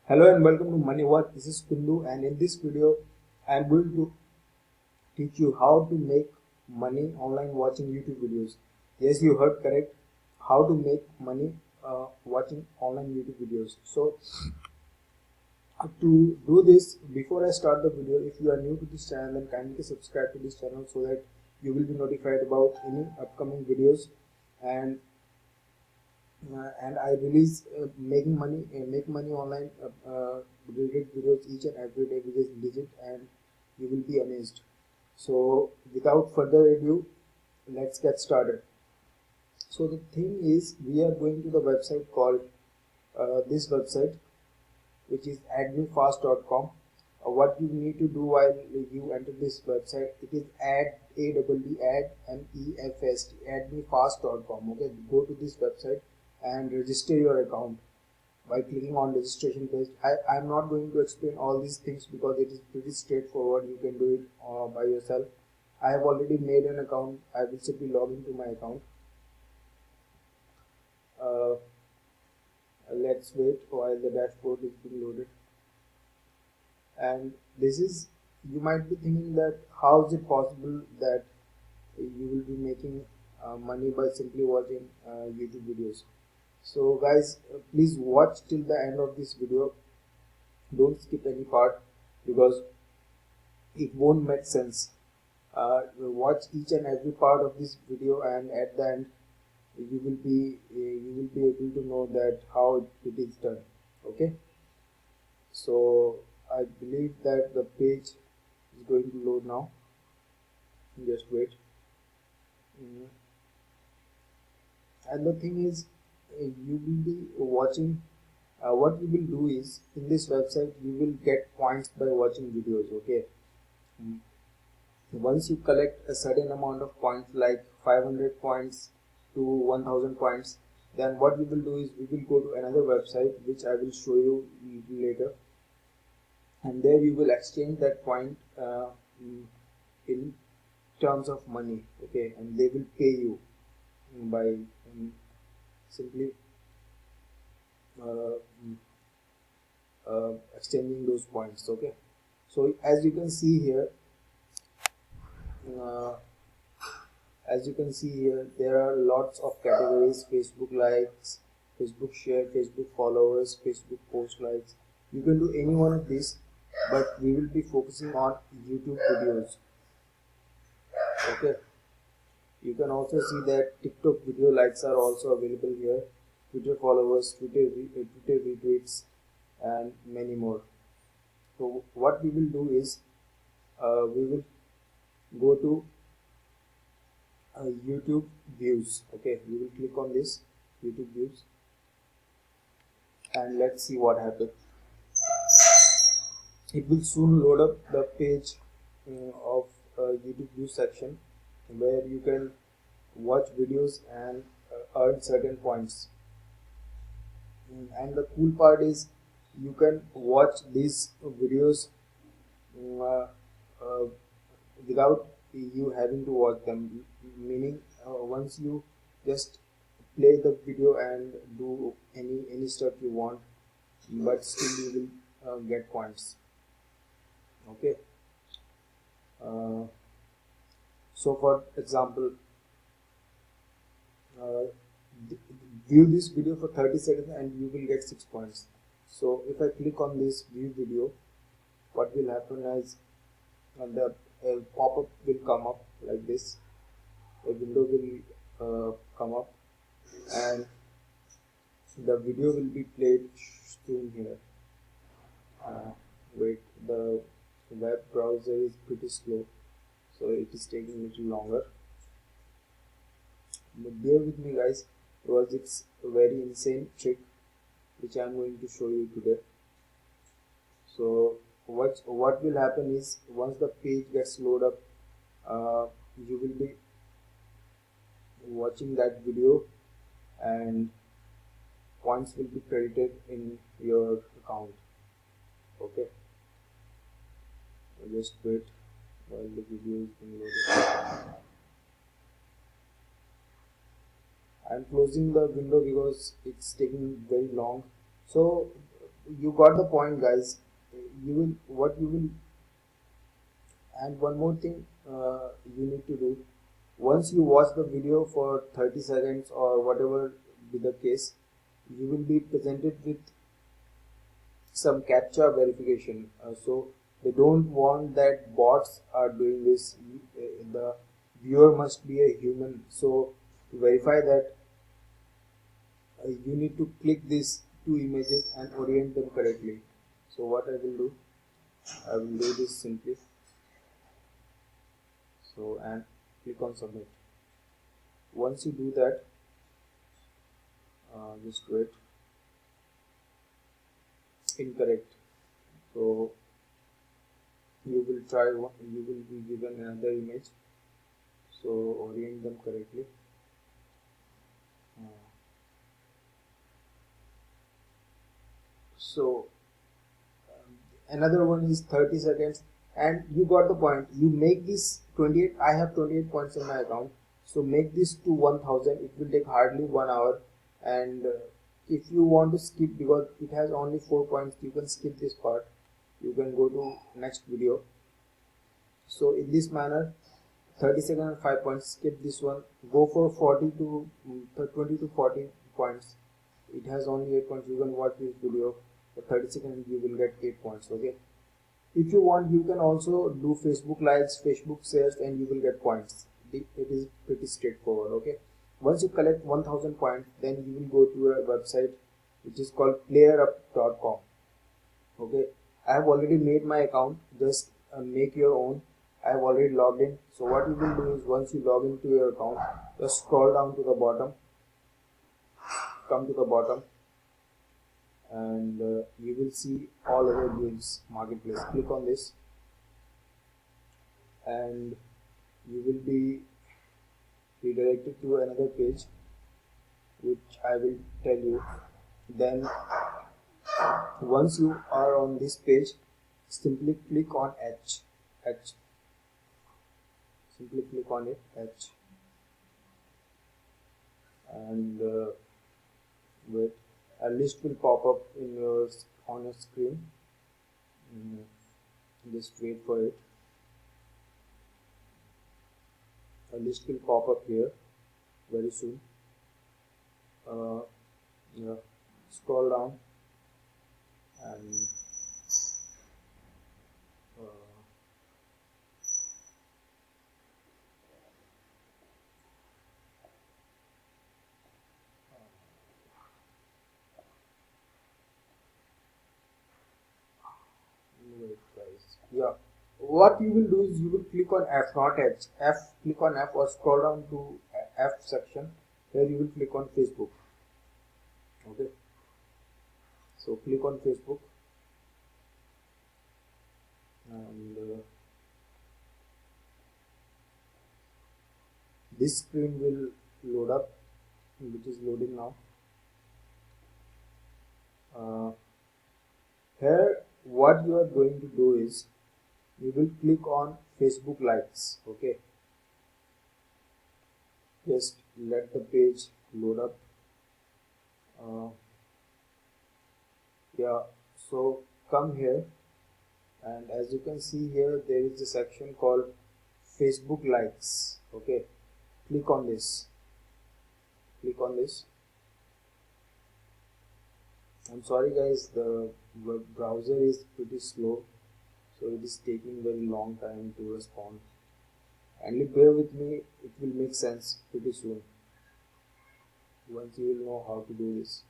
Hello and welcome to Money What. This is Kundu, and in this video I am going to teach you how to make money online watching YouTube videos. Yes, you heard correct. How to make money watching online YouTube videos. So to do this, before I start the video, if you are new to this channel, then kindly subscribe to this channel so that you will be notified about any upcoming videos and I release make money online related videos each and every day which is legit and you will be amazed. So without further ado, let's get started. So the thing is, we are going to the website called this website, which is admefast.com. What you need to do while you enter this website, it is admefast.com. Okay, go to this website and register your account by clicking on registration page. I'm not going to explain all these things because it is pretty straightforward. You can do it by yourself. I have already made an account. I will simply log into my account. Uh, let's wait while the dashboard is being loaded. And this is, you might be thinking that how is it possible that you will be making money by simply watching YouTube videos. So guys, please watch till the end of this video. Don't skip any part because it won't make sense. Watch each and every part of this video, and at the end you will be able to know that how it is done. Okay, so I believe that the page is going to load now. Just wait. Mm. And the thing is, you will be watching. What you will do is, in this website you will get points by watching videos. Okay. Mm. Once you collect a certain amount of points like 500 points to 1000 points, then what we will do is we will go to another website which I will show you later, and there you will exchange that point in terms of money. Okay, and they will pay you by simply uh, exchanging those points. Okay, so as you can see here, uh, there are lots of categories: Facebook likes, Facebook share, Facebook followers, Facebook post likes. You can do any one of these, but we will be focusing on YouTube videos. Okay, you can also see that TikTok video likes are also available here, Twitter followers, Twitter retweets, and many more. So what we will do is we will go to YouTube views. Okay, we will click on this YouTube views and let's see what happens. It will soon load up the page of YouTube view section where you can watch videos and earn certain points. And the cool part is you can watch these videos uh, uh, without you having to watch them, meaning once you just play the video and do any stuff you want, but still you will get points. Okay, uh, so for example, uh, view this video for 30 seconds and you will get 6 points. So if I click on this view video, what will happen is the pop-up will come up like this, a window will come up and the video will be played soon here. Wait, the web browser is pretty slow, so it is taking a little longer, but bear with me guys because it's a very insane trick which I am going to show you today. So what will happen is once the page gets loaded up, you will be watching that video and points will be credited in your account. Okay, just wait while the video is being loaded. I'm closing the window because it's taking very long. So you got the point, guys. You will what you will, and one more thing you need to do. Once you watch the video for 30 seconds or whatever be the case, you will be presented with some captcha verification. So they don't want that bots are doing this. The viewer must be a human. So to verify that, you need to click these two images and orient them correctly. So what I will do, I will do this simply. So and click on submit. Once you do that, just wait. Incorrect. So you will try one, you will be given another image. So orient them correctly. Uh, so another one is 30 seconds, and you got the point. You make this 28. I have 28 points in my account, so make this to 1000. It will take hardly 1 hour. And if you want to skip, because it has only 4 points, you can skip this part. You can go to next video. So in this manner, 30 seconds and 5 points, skip this one, go for 40 to 20 to 40 points. It has only 8 points. You can watch this video for 30 seconds, you will get 8 points. Okay, if you want, you can also do Facebook likes, Facebook shares, and you will get points. It is pretty straightforward. Okay, once you collect 1000 points, then you will go to a website which is called playerup.com. Okay, I have already made my account. Just make your own. I have already logged in. So what you will do is, once you log into your account, just scroll down to the bottom, come to the bottom, and you will see all other games marketplace. Click on this, and you will be redirected to another page, which I will tell you. Then once you are on this page, simply click on H. Simply click on it, H, and wait. A list will pop up in your on your screen. Mm, just wait for it. A list will pop up here very soon. Yeah. Scroll down, and uh, wait, guys. Yeah. What you will do is, you will click on F, not H. F. Click on F or scroll down to F section. Here you will click on Facebook. Okay. So click on Facebook, and this screen will load up, which is loading now. Uh, Here, what you are going to do is, you will click on Facebook likes. Okay, just let the page load up. Uh, yeah, so come here, and as you can see here, there is a section called Facebook likes. Okay, click on this. Click on this. I'm sorry, guys, the web browser is pretty slow, so it is taking very long time to respond. And bear with me, it will make sense pretty soon once you will know how to do this.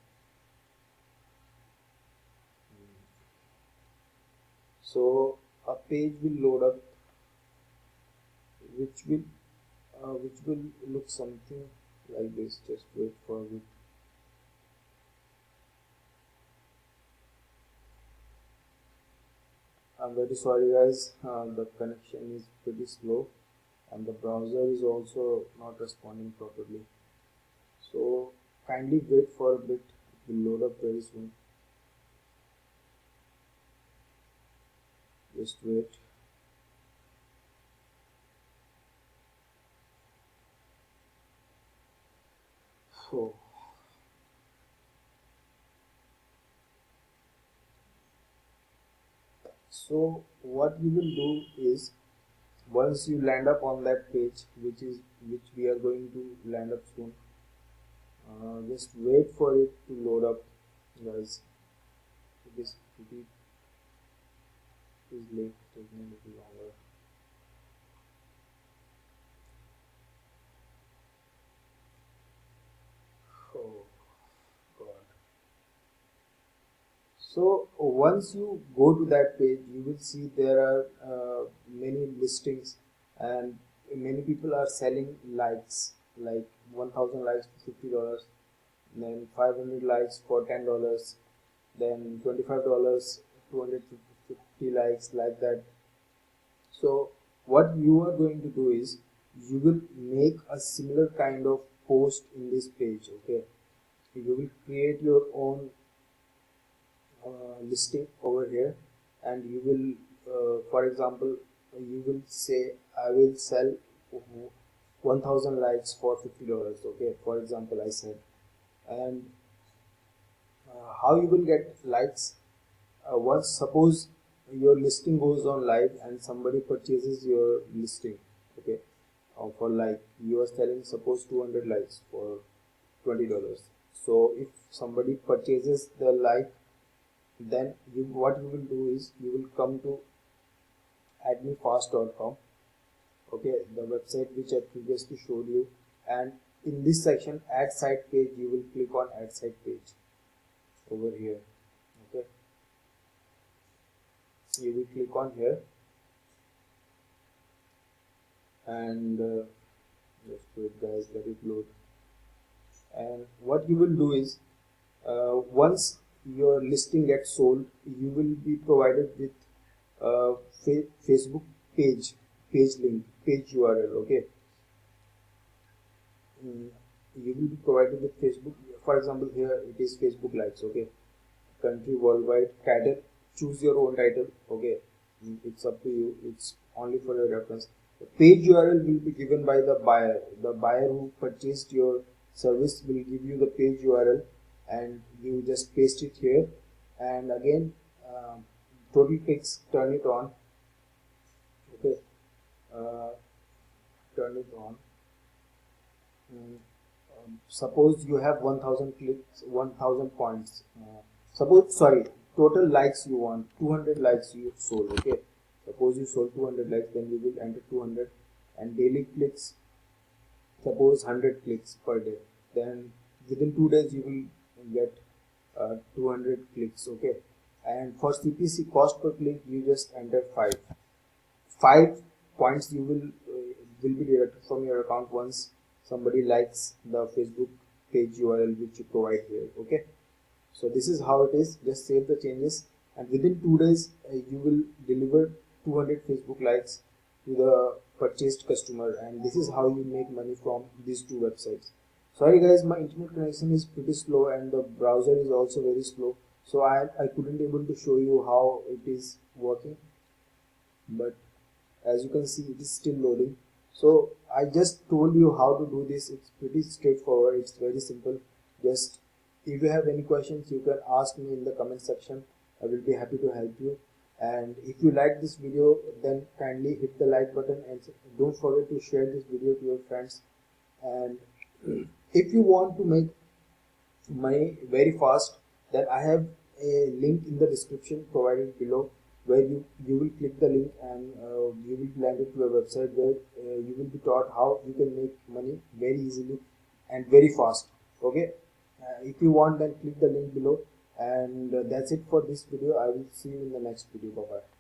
So a page will load up, which will look something like this. Just wait for it. I'm very sorry, guys, the connection is pretty slow, and the browser is also not responding properly. So kindly wait for a bit. It will load up very soon. Just wait. So So what you will do is, once you land up on that page, which we are going to land up soon, just wait for it to load up, guys. This pretty is late, taking a little longer. Oh god. So once you go to that page, you will see there are many listings, and many people are selling likes, like 1000 likes for $50, then 500 likes for $10, then $25, 250 likes, like that. So what you are going to do is, you will make a similar kind of post in this page. Okay, you will create your own listing over here, and you will, for example, you will say, I will sell 1000 likes for $50. Okay, for example, I said. And how you will get likes? Once, suppose your listing goes on live and somebody purchases your listing. Okay, for, like, you are selling, suppose 200 likes for $20. So if somebody purchases the like, then what you will do is, you will come to adminfast.com. Okay, the website which I previously showed you, and in this section, add site page, you will click on add site page over here. Okay, you will click on here, and just wait, guys, let it load. And what you will do is, once your listing gets sold, you will be provided with uh, Facebook page link, page URL. Okay, mm, you will be provided with Facebook. For example, here it is Facebook likes. Okay, country worldwide, title, choose your own title. Okay, it's up to you, it's only for your reference. The page URL will be given by the buyer who purchased your service will give you the page URL, and you just paste it here. And again, total clicks, turn it on. Okay, uh, turn it on. Mm, suppose you have 1000 clicks, 1000 points. Suppose, sorry, total likes you want, 200 likes you sold. Okay, suppose you sold 200 likes, then you will enter 200. And daily clicks, suppose 100 clicks per day, then within 2 days you will get 200 clicks. Okay, and for CPC, cost per click, you just enter 5 points. You will be deducted from your account once somebody likes the Facebook page URL which you provide here. Okay, so this is how it is. Just save the changes, and within 2 days you will deliver 200 Facebook likes to the purchased customer, and this is how you make money from these two websites. Sorry guys, my internet connection is pretty slow, and the browser is also very slow, so I couldn't able to show you how it is working, but as you can see, it is still loading. So I just told you how to do this. It's pretty straightforward, it's very simple. Just, if you have any questions, you can ask me in the comment section. I will be happy to help you. And if you like this video, then kindly hit the like button, and don't forget to share this video to your friends. And if you want to make money very fast, then I have a link in the description provided below, where you will click the link, and you will be landed to a website where you will be taught how you can make money very easily and very fast. Okay, if you want, then click the link below. And that's it for this video. I will see you in the next video. Bye bye.